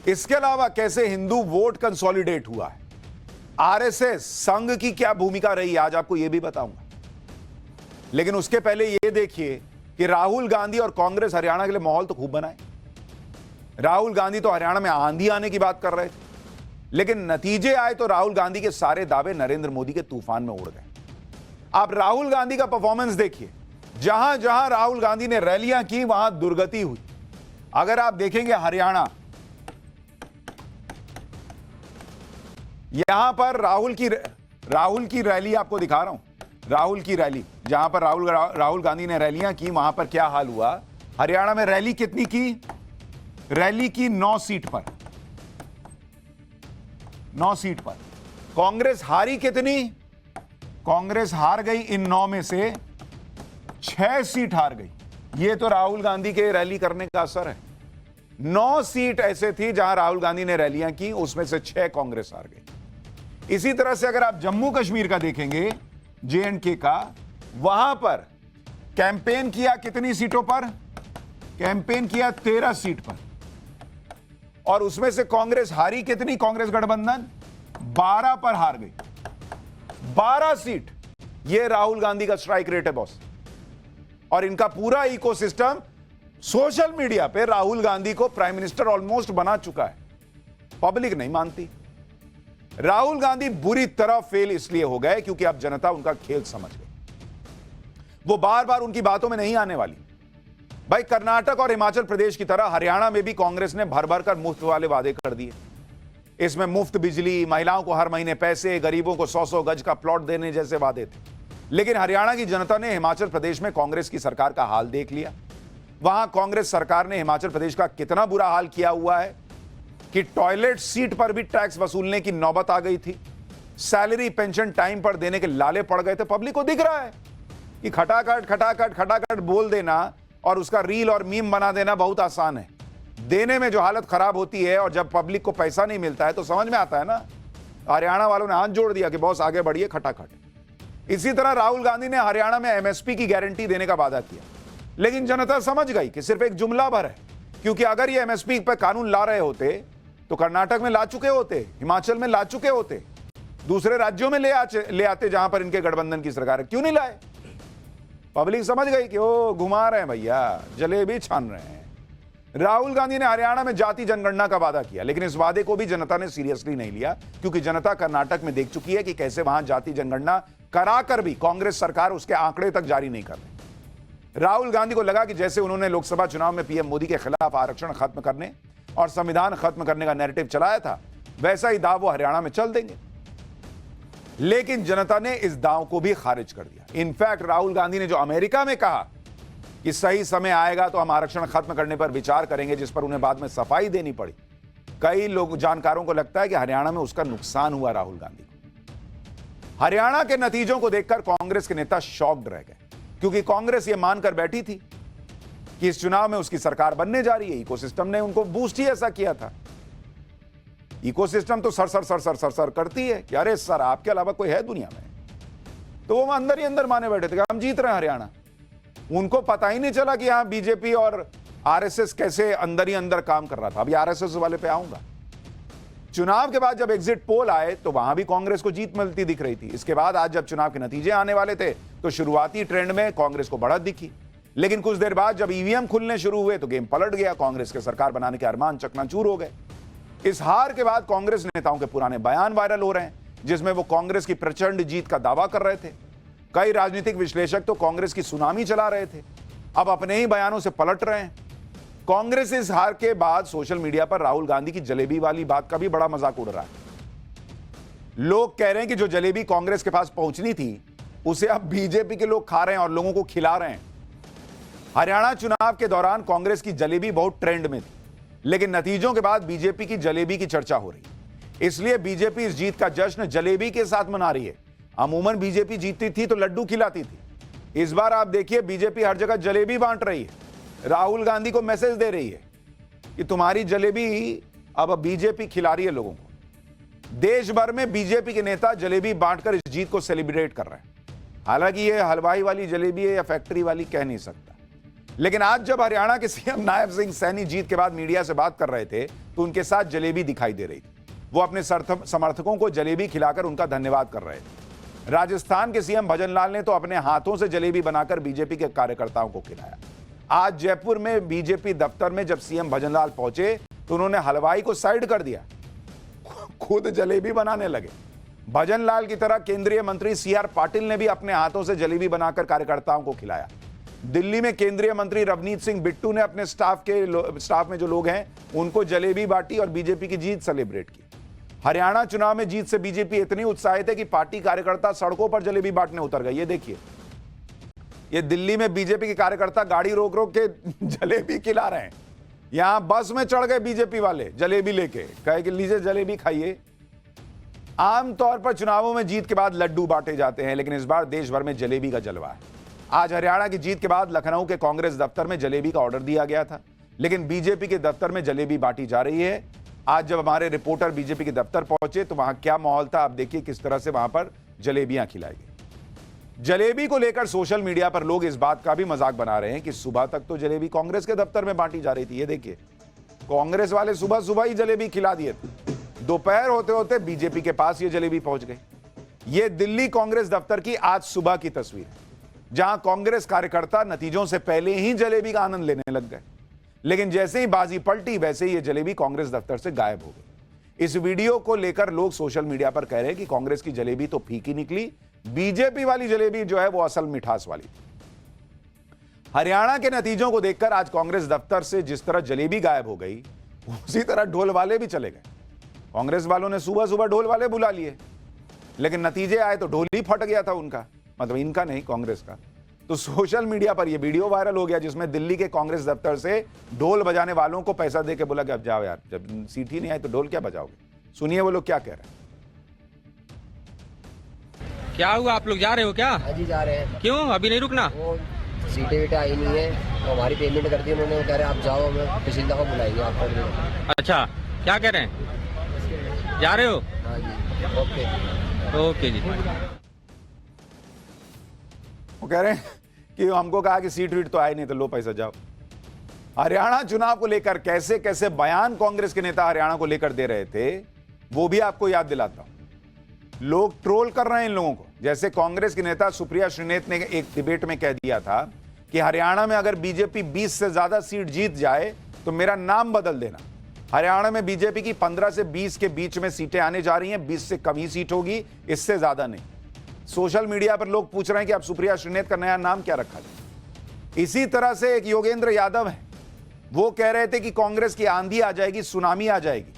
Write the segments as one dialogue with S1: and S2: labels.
S1: इसके अलावा कैसे हिंदू वोट कंसोलिडेट हुआ है, आरएसएस संघ की क्या भूमिका रही, आज आपको यह भी बताऊंगा। लेकिन उसके पहले यह देखिए कि राहुल गांधी और कांग्रेस हरियाणा के लिए माहौल तो खूब बनाए। राहुल गांधी तो हरियाणा में आंधी आने की बात कर रहे थे, लेकिन नतीजे आए तो राहुल गांधी के सारे दावे नरेंद्र मोदी के तूफान में उड़ गए। आप राहुल गांधी का परफॉर्मेंस देखिए, जहां जहां राहुल गांधी ने रैलियां की वहां दुर्गति हुई। अगर आप देखेंगे हरियाणा, यहां पर राहुल की रैली आपको दिखा रहा हूं, राहुल की रैली, जहां पर राहुल गांधी ने रैलियां की वहां पर क्या हाल हुआ। हरियाणा में रैली कितनी की, रैली की 9 सीट पर, 9 सीट पर। कांग्रेस हारी कितनी, कांग्रेस हार गई इन 9 में से 6 सीट हार गई। यह तो राहुल गांधी के रैली करने का असर है। 9 सीट ऐसे थी जहां राहुल गांधी ने रैलियां की, उसमें से 6 कांग्रेस हार गई। इसी तरह से अगर आप जम्मू कश्मीर का देखेंगे, जेएंडके का, वहां पर कैंपेन किया कितनी सीटों पर, कैंपेन किया 13 सीट पर, और उसमें से कांग्रेस हारी कितनी, कांग्रेस गठबंधन 12 पर हार गई। 12 सीट, यह राहुल गांधी का स्ट्राइक रेट है बॉस। और इनका पूरा इकोसिस्टम सोशल मीडिया पे राहुल गांधी को प्राइम मिनिस्टर ऑलमोस्ट बना चुका है। पब्लिक नहीं मानती। राहुल गांधी बुरी तरह फेल इसलिए हो गए क्योंकि अब जनता उनका खेल समझ गई। वो बार बार उनकी बातों में नहीं आने वाली। भाई, कर्नाटक और हिमाचल प्रदेश की तरह हरियाणा में भी कांग्रेस ने भर भर कर मुफ्त वाले वादे कर दिए। इसमें मुफ्त बिजली, महिलाओं को हर महीने पैसे, गरीबों को 100-100 गज का प्लॉट देने जैसे वादे थे। लेकिन हरियाणा की जनता ने हिमाचल प्रदेश में कांग्रेस की सरकार का हाल देख लिया। वहां कांग्रेस सरकार ने हिमाचल प्रदेश का कितना बुरा हाल किया हुआ है कि टॉयलेट सीट पर भी टैक्स वसूलने की नौबत आ गई थी। सैलरी पेंशन टाइम पर देने के लाले पड़ गए थे। पब्लिक को दिख रहा है कि खटाखट बोल देना और उसका रील और मीम बना देना बहुत आसान है। देने में जो हालत खराब होती है और जब पब्लिक को पैसा नहीं मिलता है तो समझ में आता है ना। हरियाणा वालों ने हाथ जोड़ दिया कि बॉस आगे बढ़िए, खटाखट। इसी तरह राहुल गांधी ने हरियाणा में एमएसपी की गारंटी देने का वादा किया, लेकिन जनता समझ गई कि सिर्फ एक जुमला भर है। क्योंकि अगर ये एमएसपी पर कानून ला रहे होते तो कर्नाटक में ला चुके होते, हिमाचल में ला चुके होते, दूसरे राज्यों में ले आते जहां पर इनके गठबंधन की सरकार है। क्यों नहीं लाए? पब्लिक समझ गई कि वो घुमा रहे हैं भैया, जलेबी छान रहे हैं। राहुल गांधी ने हरियाणा में जाति जनगणना का वादा किया, लेकिन इस वादे को भी जनता ने सीरियसली नहीं लिया, क्योंकि जनता कर्नाटक में देख चुकी है कि कैसे वहां जाति जनगणना कराकर भी कांग्रेस सरकार उसके आंकड़े तक जारी नहीं कर रही। राहुल गांधी को लगा कि जैसे उन्होंने लोकसभा चुनाव में पीएम मोदी के खिलाफ आरक्षण खत्म करने और संविधान खत्म करने का नैरेटिव चलाया था, वैसा ही दाव वो हरियाणा में चल देंगे। लेकिन जनता ने इस दाव को भी खारिज कर दिया। इनफैक्ट राहुल गांधी ने जो अमेरिका में कहा कि सही समय आएगा तो हम आरक्षण खत्म करने पर विचार करेंगे, जिस पर उन्हें बाद में सफाई देनी पड़ी, कई लोग जानकारों को लगता है कि हरियाणा में उसका नुकसान हुआ राहुल गांधी को। हरियाणा के नतीजों को देखकर कांग्रेस के नेता शॉक्ड रह गए, क्योंकि कांग्रेस ये मानकर बैठी थी कि इस चुनाव में उसकी सरकार बनने जा रही है। इकोसिस्टम ने उनको बूस्ट ही ऐसा किया था। इकोसिस्टम तो सर करती है कि अरे सर, आपके अलावा कोई है दुनिया में। तो वो अंदर ही अंदर माने बैठे थे कि हम जीत रहे हैं हरियाणा। उनको पता ही नहीं चला कि यहां बीजेपी और आरएसएस कैसे अंदर ही अंदर काम कर रहा था। अभी आरएसएस वाले पे आऊंगा। चुनाव के बाद जब एग्जिट पोल आए तो वहां भी कांग्रेस को जीत मिलती दिख रही थी। इसके बाद आज जब चुनाव के नतीजे आने वाले थे तो शुरुआती ट्रेंड में कांग्रेस को बढ़त दिखी, लेकिन कुछ देर बाद जब ईवीएम खुलने शुरू हुए तो गेम पलट गया। कांग्रेस के सरकार बनाने के अरमान चकनाचूर हो गए। इस हार के बाद कांग्रेस नेताओं के पुराने बयान वायरल हो रहे हैं, जिसमें वो कांग्रेस की प्रचंड जीत का दावा कर रहे थे। कई राजनीतिक विश्लेषक तो कांग्रेस की सुनामी चला रहे थे, अब अपने ही बयानों से पलट रहे हैं। कांग्रेस इस हार के बाद सोशल मीडिया पर राहुल गांधी की जलेबी वाली बात का भी बड़ा मजाक उड़ रहा है। लोग कह रहे हैं कि जो जलेबी कांग्रेस के पास पहुंचनी थी उसे अब बीजेपी के लोग खा रहे हैं और लोगों को खिला रहे हैं। हरियाणा चुनाव के दौरान कांग्रेस की जलेबी बहुत ट्रेंड में थी, लेकिन नतीजों के बाद बीजेपी की जलेबी की चर्चा हो रही। इसलिए बीजेपी इस जीत का जश्न जलेबी के साथ मना रही है। अमूमन बीजेपी जीतती थी तो लड्डू खिलाती थी। इस बार आप देखिए, बीजेपी हर जगह जलेबी बांट रही है। राहुल गांधी को मैसेज दे रही है कि तुम्हारी जलेबी अब बीजेपी खिला रही है लोगों को। देश भर में बीजेपी के नेता जलेबी बांटकर इस जीत को सेलिब्रेट कर रहे हैं। हालांकि ये हलवाई वाली जलेबी है या फैक्ट्री वाली, कह नहीं सकता। लेकिन आज जब हरियाणा के सीएम नायब सिंह सैनी जीत के बाद मीडिया से बात कर रहे थे तो उनके साथ जलेबी दिखाई दे रही थी। वो अपने समर्थकों को जलेबी खिलाकर उनका धन्यवाद कर रहे थे। राजस्थान के सीएम भजनलाल ने तो अपने हाथों से जलेबी बनाकर बीजेपी के कार्यकर्ताओं को खिलाया। आज जयपुर में बीजेपी दफ्तर में जब सीएम भजनलाल पहुंचे तो उन्होंने हलवाई को साइड कर दिया, खुद जलेबी बनाने लगे। भजनलाल की तरह केंद्रीय मंत्री सीआर पाटिल ने भी अपने हाथों से जलेबी बनाकर कार्यकर्ताओं को खिलाया। दिल्ली में केंद्रीय मंत्री रवनीत सिंह बिट्टू ने अपने स्टाफ में जो लोग हैं उनको जलेबी बांटी और बीजेपी की जीत सेलिब्रेट की। हरियाणा चुनाव में जीत से बीजेपी इतनी उत्साहित है कि पार्टी कार्यकर्ता सड़कों पर जलेबी बांटने उतर गए। ये देखिए, ये दिल्ली में बीजेपी के कार्यकर्ता गाड़ी रोक रोक के जलेबी खिला रहे हैं। यहां बस में चढ़ गए बीजेपी वाले जलेबी लेके, कहे कि लीजिए जलेबी खाइए। आमतौर पर चुनावों में जीत के बाद लड्डू बांटे जाते हैं, लेकिन इस बार देश भर में जलेबी का जलवा है। आज हरियाणा की जीत के बाद लखनऊ के कांग्रेस दफ्तर में जलेबी का ऑर्डर दिया गया था, लेकिन बीजेपी के दफ्तर में जलेबी बांटी जा रही है। आज जब हमारे रिपोर्टर बीजेपी के दफ्तर पहुंचे तो वहां क्या माहौल था, आप देखिए किस तरह से वहां पर जलेबियां खिलाई गई। जलेबी को लेकर सोशल मीडिया पर लोग इस बात का भी मजाक बना रहे हैं कि सुबह तक तो जलेबी कांग्रेस के दफ्तर में बांटी जा रही थी। ये देखिए, कांग्रेस वाले सुबह सुबह ही जलेबी खिला दिए थे, दोपहर होते होते बीजेपी के पास ये जलेबी पहुंच गई। ये दिल्ली कांग्रेस दफ्तर की आज सुबह की तस्वीर है, जहां कांग्रेस कार्यकर्ता नतीजों से पहले ही जलेबी का आनंद लेने लग गए, लेकिन जैसे ही बाजी पलटी वैसे ही ये जलेबी कांग्रेस दफ्तर से गायब हो गई। इस वीडियो को लेकर लोग सोशल मीडिया पर कह रहे हैं कि कांग्रेस की जलेबी तो फीकी निकली, बीजेपी वाली जलेबी जो है वो असल मिठास वाली। हरियाणा के नतीजों को देखकर आज कांग्रेस दफ्तर से जिस तरह जलेबी गायब हो गई, उसी तरह ढोल वाले भी चले गए। कांग्रेस वालों ने सुबह सुबह ढोल वाले बुला लिए, लेकिन नतीजे आए तो ढोल ही फट गया था उनका, मतलब इनका नहीं, कांग्रेस का। तो सोशल मीडिया पर यह वीडियो वायरल हो गया जिसमें दिल्ली के कांग्रेस दफ्तर से ढोल बजाने वालों को पैसा देके बोला कि अब जाओ यार, जब सीट ही नहीं आई तो ढोल क्या बजाओगे। सुनिए वो लोग क्या कह रहे हैं।
S2: क्या हुआ, आप लोग जा रहे हो क्या?
S3: जी जा रहे हैं।
S2: क्यों अभी नहीं रुकना?
S3: वो सीटें वीटें आई नहीं है तो हमारी पेमेंट कर दी उन्होंने, वो कह रहे हैं आप जाओ, हमें पिछली दफा बुलाएंगे आपको।
S2: अच्छा, क्या कह रहे हैं, जा रहे हो?
S3: हाँ जी,
S2: ओके जी।
S1: वो कह रहे हैं कि हमको कहा कि सीट वीट तो आई नहीं तो लो पैसा जाओ। हरियाणा चुनाव को लेकर कैसे कैसे बयान कांग्रेस के नेता हरियाणा को लेकर दे रहे थे वो भी आपको याद दिलाता हूं। लोग ट्रोल कर रहे हैं इन लोगों को। जैसे कांग्रेस के नेता सुप्रिया श्रीनेत ने एक डिबेट में कह दिया था कि हरियाणा में अगर बीजेपी 20 से ज्यादा सीट जीत जाए तो मेरा नाम बदल देना। हरियाणा में बीजेपी की 15 से 20 के बीच में सीटें आने जा रही हैं, 20 से कम ही सीट होगी, इससे ज्यादा नहीं। सोशल मीडिया पर लोग पूछ रहे हैं कि अब सुप्रिया श्रीनेत का नया नाम क्या रखा जाए। इसी तरह से एक योगेंद्र यादव है, वो कह रहे थे कि कांग्रेस की आंधी आ जाएगी, सुनामी आ जाएगी।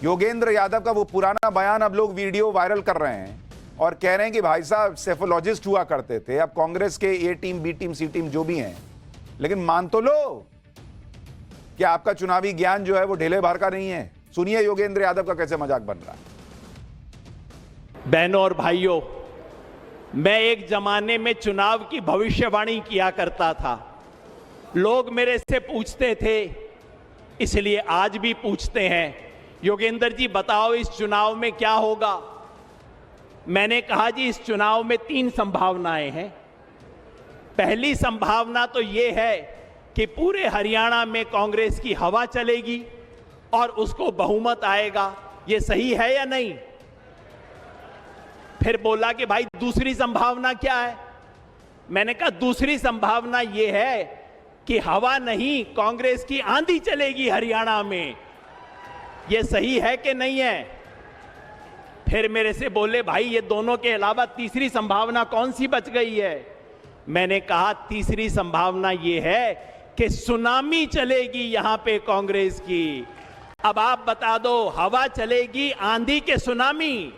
S1: योगेंद्र यादव का वो पुराना बयान अब लोग वीडियो वायरल कर रहे हैं और कह रहे हैं कि भाई साहब सेफोलॉजिस्ट हुआ करते थे, अब कांग्रेस के ए टीम, बी टीम, सी टीम जो भी हैं, लेकिन मान तो लो कि आपका चुनावी ज्ञान जो है वो ढेले भर का नहीं है। सुनिए योगेंद्र यादव का कैसे मजाक बन रहा है।
S4: बहनों और भाइयों, मैं एक जमाने में चुनाव की भविष्यवाणी किया करता था। लोग मेरे से पूछते थे, इसलिए आज भी पूछते हैं, योगेंद्र जी बताओ इस चुनाव में क्या होगा। मैंने कहा जी इस चुनाव में 3 संभावनाएं हैं। पहली संभावना तो यह है कि पूरे हरियाणा में कांग्रेस की हवा चलेगी और उसको बहुमत आएगा। यह सही है या नहीं? फिर बोला कि भाई दूसरी संभावना क्या है? मैंने कहा दूसरी संभावना यह है कि हवा नहीं, कांग्रेस की आंधी चलेगी हरियाणा में। यह सही है कि नहीं है? फिर मेरे से बोले भाई ये दोनों के अलावा तीसरी संभावना कौन सी बच गई है? मैंने कहा तीसरी संभावना यह है कि सुनामी चलेगी यहां पे कांग्रेस की। अब आप बता दो, हवा चलेगी आंधी के सुनामी?